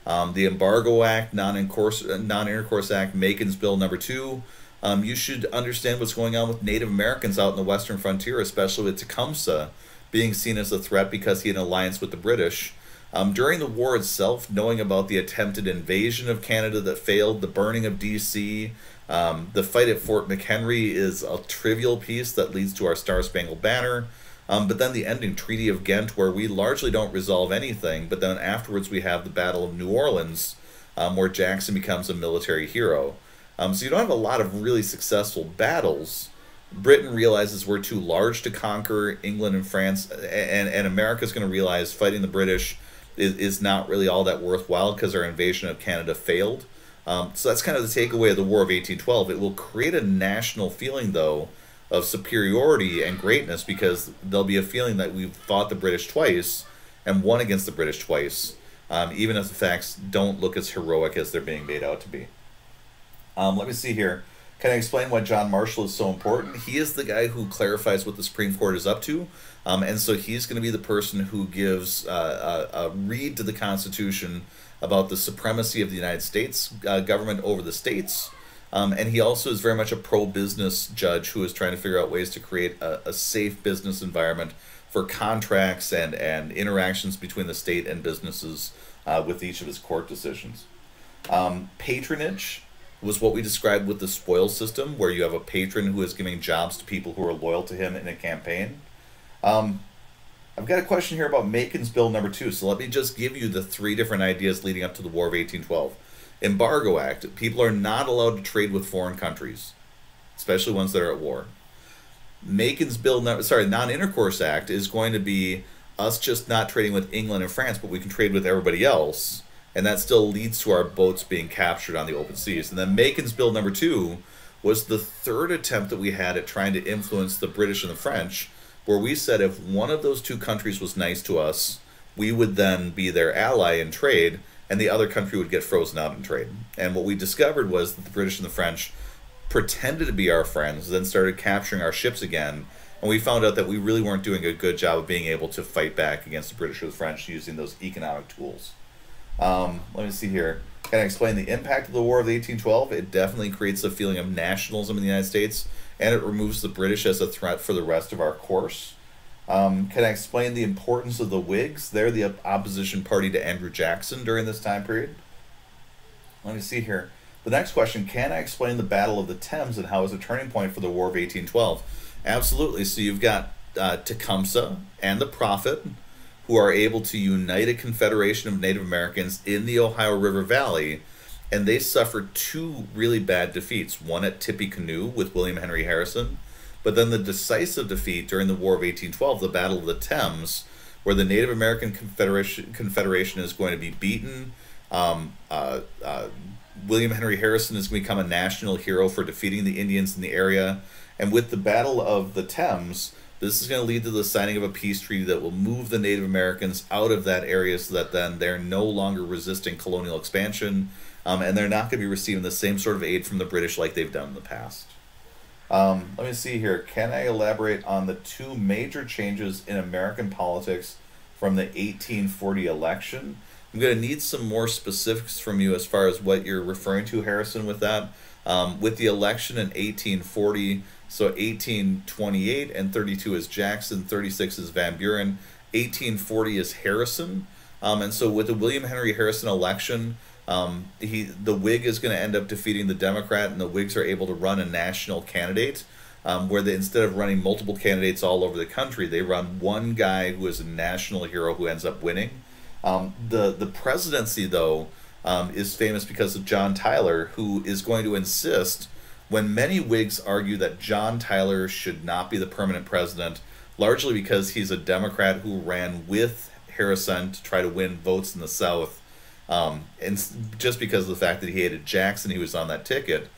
Speaker 1: the Embargo Act, Non-Intercourse Act, Macon's Bill No. 2, You should understand what's going on with Native Americans out in the western frontier, especially with Tecumseh being seen as a threat because he had an alliance with the British. During the war itself, knowing about the attempted invasion of Canada that failed, the burning of D.C., the fight at Fort McHenry is a trivial piece that leads to our Star-Spangled Banner. But then the ending Treaty of Ghent, where we largely don't resolve anything, but then afterwards we have the Battle of New Orleans, where Jackson becomes a military hero. So you don't have a lot of really successful battles. Britain realizes we're too large to conquer England and France, and America's going to realize fighting the British is not really all that worthwhile because our invasion of Canada failed. So that's kind of the takeaway of the War of 1812. It will create a national feeling, though, of superiority and greatness because there'll be a feeling that we've fought the British twice and won against the British twice, even if the facts don't look as heroic as they're being made out to be. Let me see here. Can I explain why John Marshall is so important? He is the guy who clarifies what the Supreme Court is up to, and so he's going to be the person who gives a read to the Constitution about the supremacy of the United States government over the states. And he also is very much a pro-business judge who is trying to figure out ways to create a safe business environment for contracts and interactions between the state and businesses with each of his court decisions. Patronage was what we described with the spoils system, where you have a patron who is giving jobs to people who are loyal to him in a campaign. I've got a question here about Macon's Bill number 2, so let me just give you the 3 different ideas leading up to the War of 1812. Embargo Act. People are not allowed to trade with foreign countries, especially ones that are at war. Macon's Bill, Non-Intercourse Act is going to be us just not trading with England and France, but we can trade with everybody else, and that still leads to our boats being captured on the open seas. And then Macon's Bill number 2 was the 3rd attempt that we had at trying to influence the British and the French, where we said if one of those 2 countries was nice to us, we would then be their ally in trade, and the other country would get frozen out in trade. And what we discovered was that the British and the French pretended to be our friends, then started capturing our ships again, and we found out that we really weren't doing a good job of being able to fight back against the British or the French using those economic tools. Let me see here. Can I explain the impact of the War of 1812? It definitely creates a feeling of nationalism in the United States, and it removes the British as a threat for the rest of our course. Can I explain the importance of the Whigs? They're the opposition party to Andrew Jackson during this time period. Let me see here. The next question, can I explain the Battle of the Thames and how it was a turning point for the War of 1812? Absolutely. So you've got Tecumseh and the Prophet, who are able to unite a confederation of Native Americans in the Ohio River Valley, and they suffered 2 really bad defeats. One at Tippecanoe with William Henry Harrison, but then the decisive defeat during the War of 1812, the Battle of the Thames, where the Native American Confederation is going to be beaten. William Henry Harrison is going to become a national hero for defeating the Indians in the area. And with the Battle of the Thames, this is going to lead to the signing of a peace treaty that will move the Native Americans out of that area so that then they're no longer resisting colonial expansion, and they're not going to be receiving the same sort of aid from the British like they've done in the past. Let me see here. Can I elaborate on the 2 major changes in American politics from the 1840 election? I'm going to need some more specifics from you as far as what you're referring to, Harrison, with that. With the election in 1840, so 1828 and 32 is Jackson, 36 is Van Buren, 1840 is Harrison. And so with the William Henry Harrison election, the Whig is going to end up defeating the Democrat, and the Whigs are able to run a national candidate, where they, instead of running multiple candidates all over the country, they run one guy who is a national hero who ends up winning. The presidency, though, is famous because of John Tyler, who is going to insist, when many Whigs argue that John Tyler should not be the permanent president, largely because he's a Democrat who ran with Harrison to try to win votes in the South, and just because of the fact that he hated Jackson, he was on that ticket,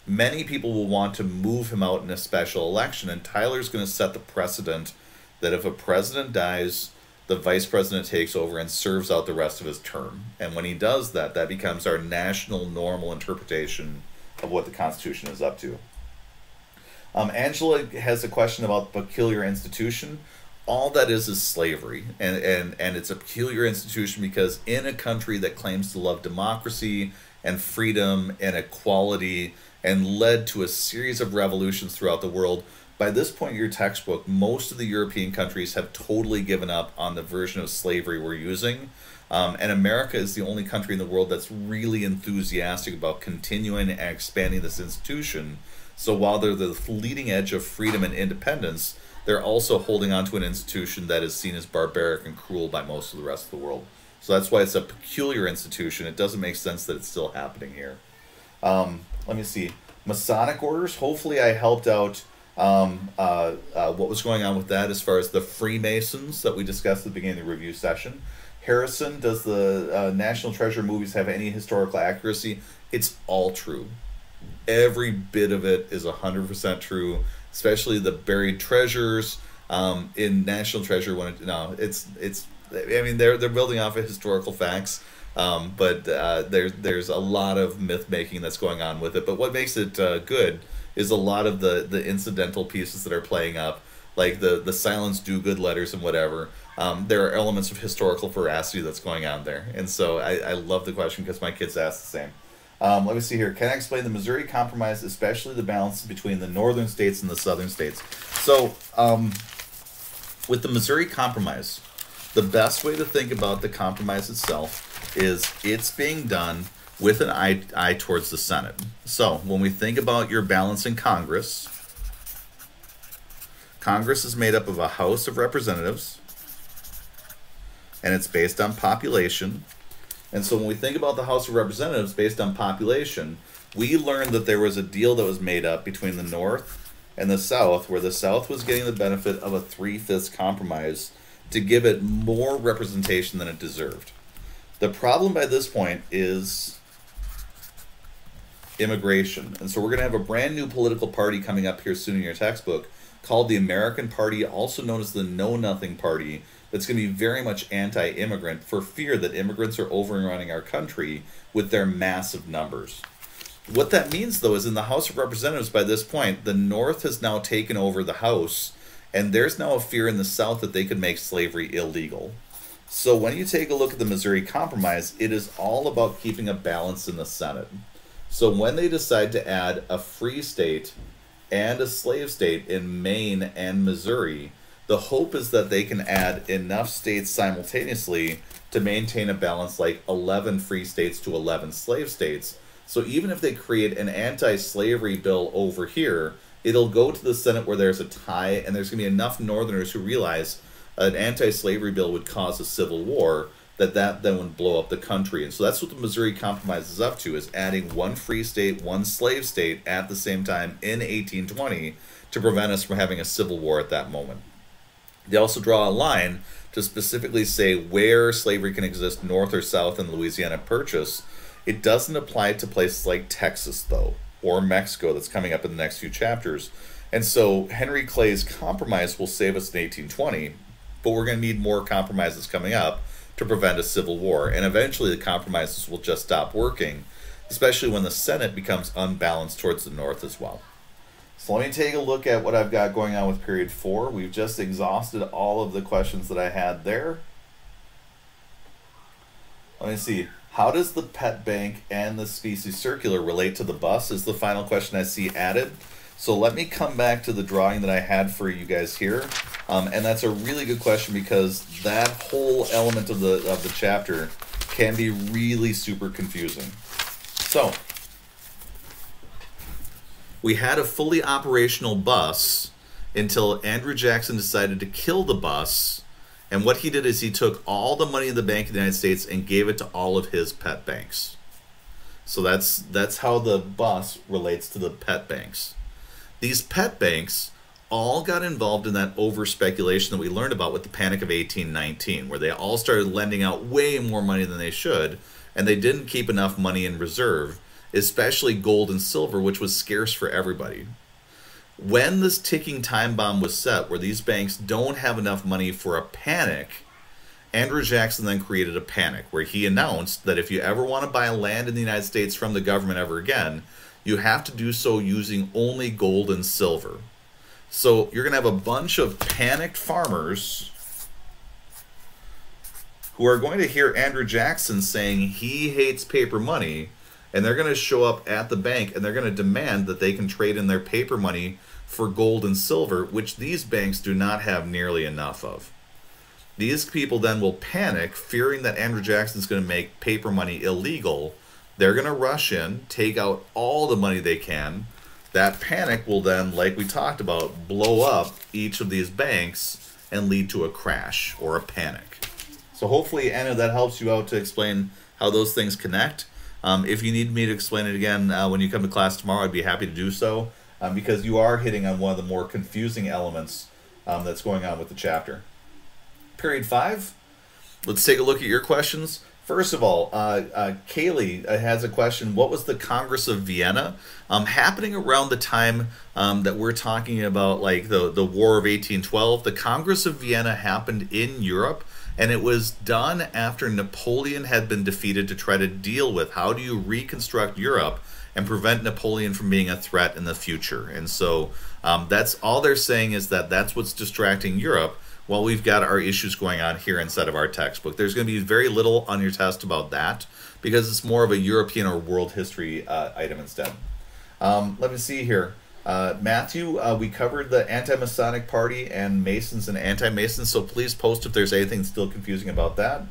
Speaker 1: many people will want to move him out in a special election, and Tyler's going to set the precedent that if a president dies, the vice president takes over and serves out the rest of his term. And when he does that, that becomes our national normal interpretation of what the Constitution is up to. Angela has a question about peculiar institution. All that is slavery, and it's a peculiar institution because in a country that claims to love democracy and freedom and equality and led to a series of revolutions throughout the world. By this point in your textbook, most of the European countries have totally given up on the version of slavery we're using. And America is the only country in the world that's really enthusiastic about continuing and expanding this institution. So while they're the leading edge of freedom and independence, they're also holding on to an institution that is seen as barbaric and cruel by most of the rest of the world. So that's why it's a peculiar institution. It doesn't make sense that it's still happening here. Let me see. Masonic orders. Hopefully I helped out what was going on with that as far as the Freemasons that we discussed at the beginning of the review session. Harrison, does the National Treasure movies have any historical accuracy? It's all true. Every bit of it is 100% true, especially the buried treasures in National Treasure. When I mean, they're building off of historical facts, but there's a lot of myth making that's going on with it. But what makes it good is a lot of the incidental pieces that are playing up, like the Silence Do-Good letters and whatever. There are elements of historical veracity that's going on there. And so I love the question because my kids ask the same. Let me see here. Can I explain the Missouri Compromise, especially the balance between the northern states and the southern states? So with the Missouri Compromise, the best way to think about the compromise itself is it's being done with an eye towards the Senate. So when we think about your balance in Congress, Congress is made up of a House of Representatives, and it's based on population. And so when we think about the House of Representatives based on population, we learned that there was a deal that was made up between the North and the South, where the South was getting the benefit of a 3/5 compromise to give it more representation than it deserved. The problem by this point is immigration. And so we're going to have a brand new political party coming up here soon in your textbook called the American Party, also known as the Know Nothing Party, that's going to be very much anti-immigrant for fear that immigrants are overrunning our country with their massive numbers. What that means, though, is in the House of Representatives by this point, the North has now taken over the House, and there's now a fear in the South that they could make slavery illegal. So when you take a look at the Missouri Compromise, it is all about keeping a balance in the Senate. So when they decide to add a free state and a slave state in Maine and Missouri, the hope is that they can add enough states simultaneously to maintain a balance, like 11 free states to 11 slave states. So even if they create an anti-slavery bill over here, it'll go to the Senate where there's a tie, and there's going to be enough Northerners who realize an anti-slavery bill would cause a civil war, that then would blow up the country. And so that's what the Missouri Compromise is up to, is adding one free state, one slave state at the same time in 1820 to prevent us from having a civil war at that moment. They also draw a line to specifically say where slavery can exist north or south in the Louisiana Purchase. It doesn't apply to places like Texas, though, or Mexico, that's coming up in the next few chapters. And so Henry Clay's compromise will save us in 1820, but we're going to need more compromises coming up to prevent a civil war. And eventually the compromises will just stop working, especially when the Senate becomes unbalanced towards the North as well. So let me take a look at what I've got going on with period 4. We've just exhausted all of the questions that I had there. Let me see. How does the pet bank and the species circular relate to the bus is the final question I see added. So let me come back to the drawing that I had for you guys here. And that's a really good question because that whole element of the chapter can be really super confusing. So we had a fully operational bus until Andrew Jackson decided to kill the bus. And what he did is he took all the money in the Bank of the United States and gave it to all of his pet banks. So that's how the bus relates to the pet banks. These pet banks all got involved in that over-speculation that we learned about with the Panic of 1819, where they all started lending out way more money than they should, and they didn't keep enough money in reserve, especially gold and silver, which was scarce for everybody. When this ticking time bomb was set, where these banks don't have enough money for a panic, Andrew Jackson then created a panic, where he announced that if you ever want to buy land in the United States from the government ever again, you have to do so using only gold and silver. So you're going to have a bunch of panicked farmers who are going to hear Andrew Jackson saying he hates paper money, and they're going to show up at the bank and they're going to demand that they can trade in their paper money for gold and silver, which these banks do not have nearly enough of. These people then will panic, fearing that Andrew Jackson's going to make paper money illegal. They're going to rush in, take out all the money they can. That panic will then, like we talked about, blow up each of these banks and lead to a crash or a panic. So hopefully, Anna, that helps you out to explain how those things connect. If you need me to explain it again when you come to class tomorrow, I'd be happy to do so, because you are hitting on one of the more confusing elements that's going on with the chapter. Period 5, let's take a look at your questions. First of all, Kaylee has a question. What was the Congress of Vienna happening around the time that we're talking about, like the War of 1812? The Congress of Vienna happened in Europe, and it was done after Napoleon had been defeated to try to deal with how do you reconstruct Europe and prevent Napoleon from being a threat in the future. And so that's all they're saying, is that that's what's distracting Europe while we've got our issues going on here inside of our textbook. There's going to be very little on your test about that, because it's more of a European or world history item instead. Let me see here. Matthew, we covered the anti-Masonic Party and Masons and anti-Masons, so please post if there's anything still confusing about that.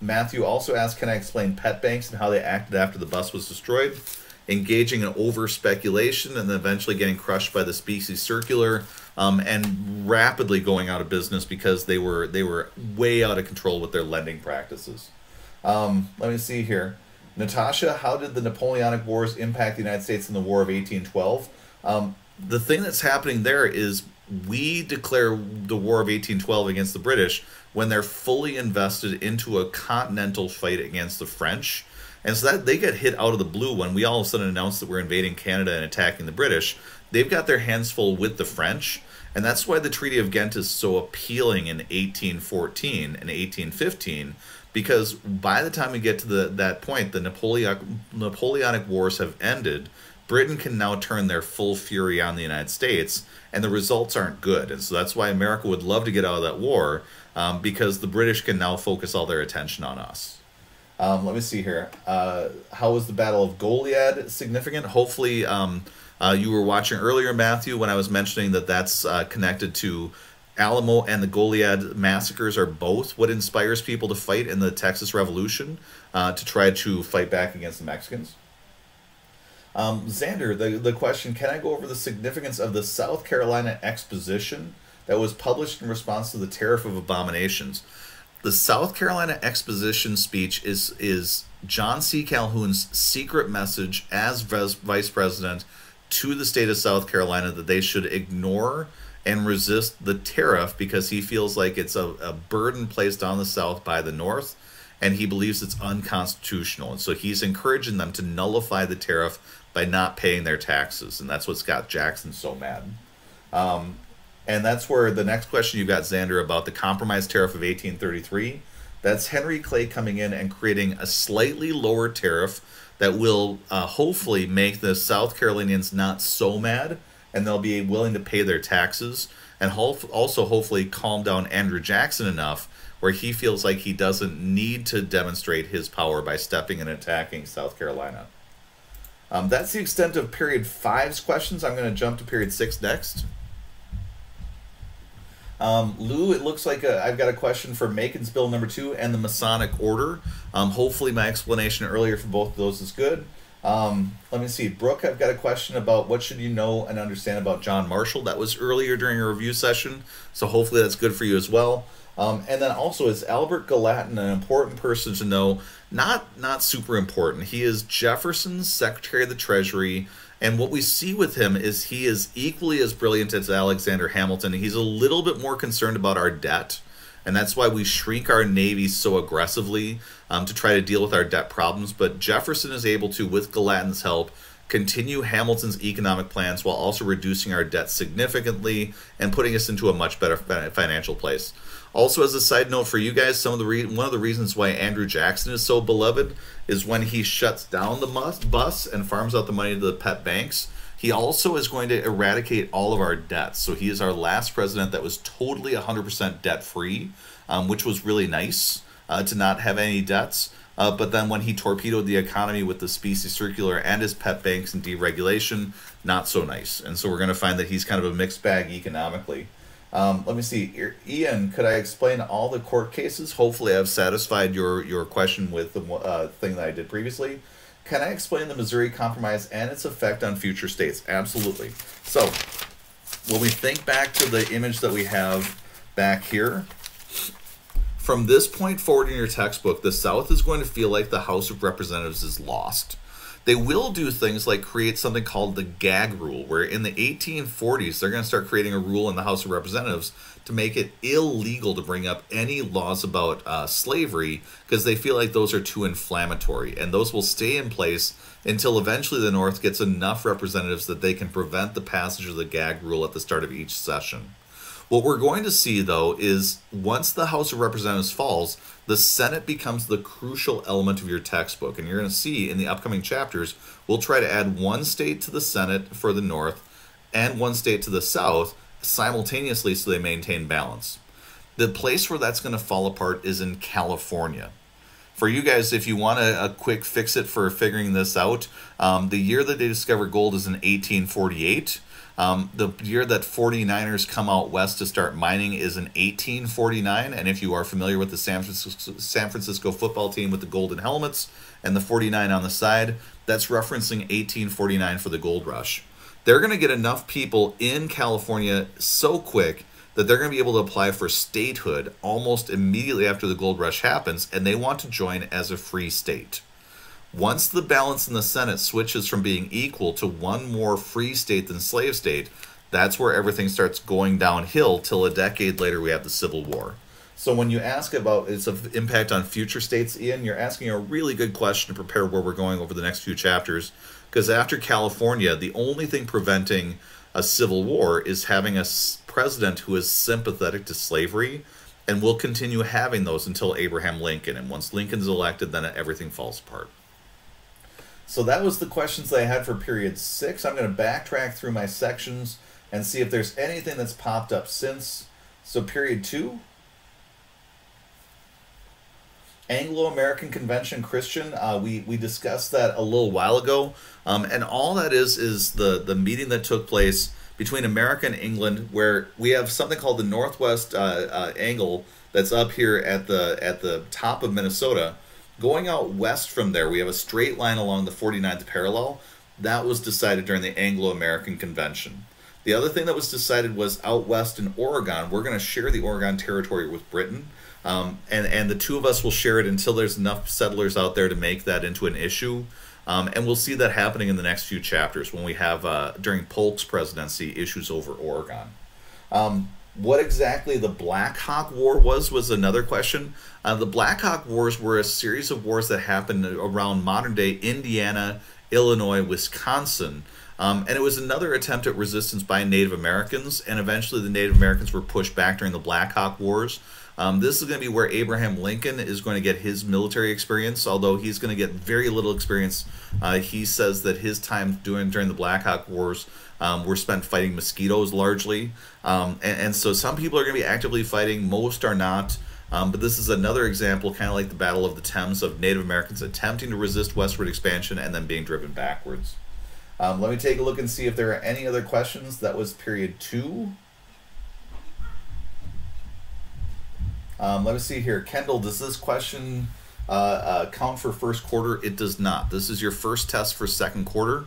Speaker 1: Matthew also asked, can I explain pet banks and how they acted after the bus was destroyed? Engaging in over-speculation and then eventually getting crushed by the specie circular, and rapidly going out of business because they were way out of control with their lending practices. Let me see here. Natasha, how did the Napoleonic Wars impact the United States in the War of 1812? The thing that's happening there is we declare the War of 1812 against the British when they're fully invested into a continental fight against the French. And so that they get hit out of the blue when we all of a sudden announce that we're invading Canada and attacking the British. They've got their hands full with the French, and that's why the Treaty of Ghent is so appealing in 1814 and 1815, because by the time we get to that point, the Napoleonic Wars have ended. Britain can now turn their full fury on the United States, and the results aren't good. And so that's why America would love to get out of that war, because the British can now focus all their attention on us. Let me see here. How was the Battle of Goliad significant? Hopefully you were watching earlier, Matthew, when I was mentioning that that's connected to Alamo, and the Goliad massacres are both what inspires people to fight in the Texas Revolution, to try to fight back against the Mexicans. Xander, the question, can I go over the significance of the South Carolina Exposition that was published in response to the Tariff of Abominations? The South Carolina Exposition speech is John C. Calhoun's secret message as vice president to the state of South Carolina that they should ignore and resist the tariff, because he feels like it's a burden placed on the South by the North, and he believes it's unconstitutional. And so he's encouraging them to nullify the tariff by not paying their taxes, and that's what's got Jackson so mad. And that's where the next question you've got, Xander, about the compromise tariff of 1833. That's Henry Clay coming in and creating a slightly lower tariff that will hopefully make the South Carolinians not so mad, and they'll be willing to pay their taxes, and also hopefully calm down Andrew Jackson enough where he feels like he doesn't need to demonstrate his power by stepping and attacking South Carolina. That's the extent of period 5's questions. I'm going to jump to period 6 next. Lou, it looks like I've got a question for Macon's Bill number 2 and the Masonic Order. Hopefully my explanation earlier for both of those is good. Let me see. Brooke, I've got a question about what should you know and understand about John Marshall. That was earlier during a review session, so hopefully that's good for you as well. And then also, is Albert Gallatin an important person to know? Not super important. He is Jefferson's Secretary of the Treasury, and what we see with him is he is equally as brilliant as Alexander Hamilton. He's a little bit more concerned about our debt, and that's why we shrink our Navy so aggressively to try to deal with our debt problems. But Jefferson is able to, with Gallatin's help, continue Hamilton's economic plans while also reducing our debt significantly and putting us into a much better financial place. Also, as a side note for you guys, one of the reasons why Andrew Jackson is so beloved is when he shuts down the bus and farms out the money to the pet banks, he also is going to eradicate all of our debts. So he is our last president that was totally 100% debt-free, which was really nice to not have any debts. but then when he torpedoed the economy with the specie circular and his pet banks and deregulation, not so nice. And so we're going to find that he's kind of a mixed bag economically. Let me see. Ian, could I explain all the court cases? Hopefully I've satisfied your question with the thing that I did previously. Can I explain the Missouri Compromise and its effect on future states? Absolutely. So when we think back to the image that we have back here, from this point forward in your textbook, the South is going to feel like the House of Representatives is lost. They will do things like create something called the gag rule, where in the 1840s, they're going to start creating a rule in the House of Representatives to make it illegal to bring up any laws about slavery, because they feel like those are too inflammatory. And those will stay in place until eventually the North gets enough representatives that they can prevent the passage of the gag rule at the start of each session. What we're going to see, though, is once the House of Representatives falls, the Senate becomes the crucial element of your textbook. And you're going to see in the upcoming chapters, we'll try to add one state to the Senate for the North and one state to the South simultaneously so they maintain balance. The place where that's going to fall apart is in California. For you guys, if you want a quick fix-it for figuring this out, the year that they discovered gold is in 1848. The year that 49ers come out west to start mining is in 1849, and if you are familiar with the San Francisco football team with the golden helmets and the 49 on the side, that's referencing 1849 for the gold rush. They're going to get enough people in California so quick that they're going to be able to apply for statehood almost immediately after the gold rush happens, and they want to join as a free state. Once the balance in the Senate switches from being equal to one more free state than slave state, that's where everything starts going downhill till a decade later we have the Civil War. So when you ask about its impact on future states, Ian, you're asking a really good question to prepare where we're going over the next few chapters, because after California, the only thing preventing a civil war is having a president who is sympathetic to slavery, and will continue having those until Abraham Lincoln. And once Lincoln's elected, then everything falls apart. So that was the questions that I had for period 6. I'm going to backtrack through my sections and see if there's anything that's popped up since. So period 2, Anglo-American Convention Christian. We discussed that a little while ago. And all that is the meeting that took place between America and England, where we have something called the Northwest Angle that's up here at the top of Minnesota. Going out west from there, we have a straight line along the 49th parallel. That was decided during the Anglo-American Convention. The other thing that was decided was out west in Oregon. We're going to share the Oregon Territory with Britain, and the two of us will share it until there's enough settlers out there to make that into an issue. And we'll see that happening in the next few chapters when we have, during Polk's presidency, issues over Oregon. What exactly the Black Hawk War was another question. The Black Hawk Wars were a series of wars that happened around modern-day Indiana, Illinois, Wisconsin. And it was another attempt at resistance by Native Americans, and eventually the Native Americans were pushed back during the Black Hawk Wars. This is going to be where Abraham Lincoln is going to get his military experience, although he's going to get very little experience. He says that his time during the Black Hawk Wars were spent fighting mosquitoes largely. And so some people are going to be actively fighting, most are not. But this is another example, kind of like the Battle of the Thames, of Native Americans attempting to resist westward expansion and then being driven backwards. Let me take a look and see if there are any other questions. That was period 2. Let me see here. Kendall, does this question count for first quarter? It does not. This is your first test for second quarter.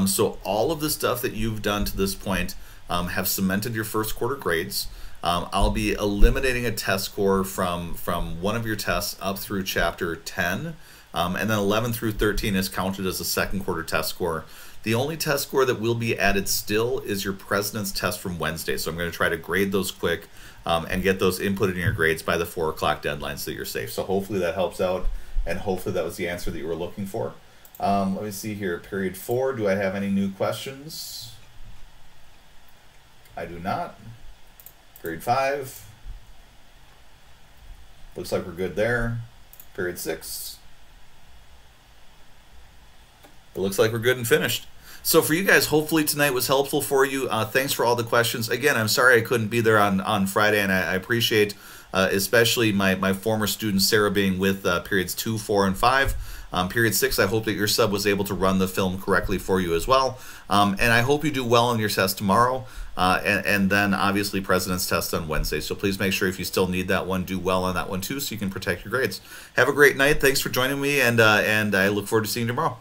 Speaker 1: So all of the stuff that you've done to this point have cemented your first quarter grades. I'll be eliminating a test score from one of your tests up through chapter 10, and then 11 through 13 is counted as a second quarter test score. The only test score that will be added still is your president's test from Wednesday. So I'm going to try to grade those quick and get those inputted in your grades by the 4 o'clock deadline so that you're safe. So hopefully that helps out, and hopefully that was the answer that you were looking for. Let me see here. Period 4, do I have any new questions? I do not. Period 5. Looks like we're good there. Period 6. It looks like we're good and finished. So for you guys, hopefully tonight was helpful for you. Thanks for all the questions. Again, I'm sorry I couldn't be there on Friday, and I appreciate especially my former student Sarah being with periods 2, 4, and 5. Period 6, I hope that your sub was able to run the film correctly for you as well. And I hope you do well on your test tomorrow. And then obviously President's Test on Wednesday. So please make sure if you still need that one, do well on that one too so you can protect your grades. Have a great night. Thanks for joining me, and I look forward to seeing you tomorrow.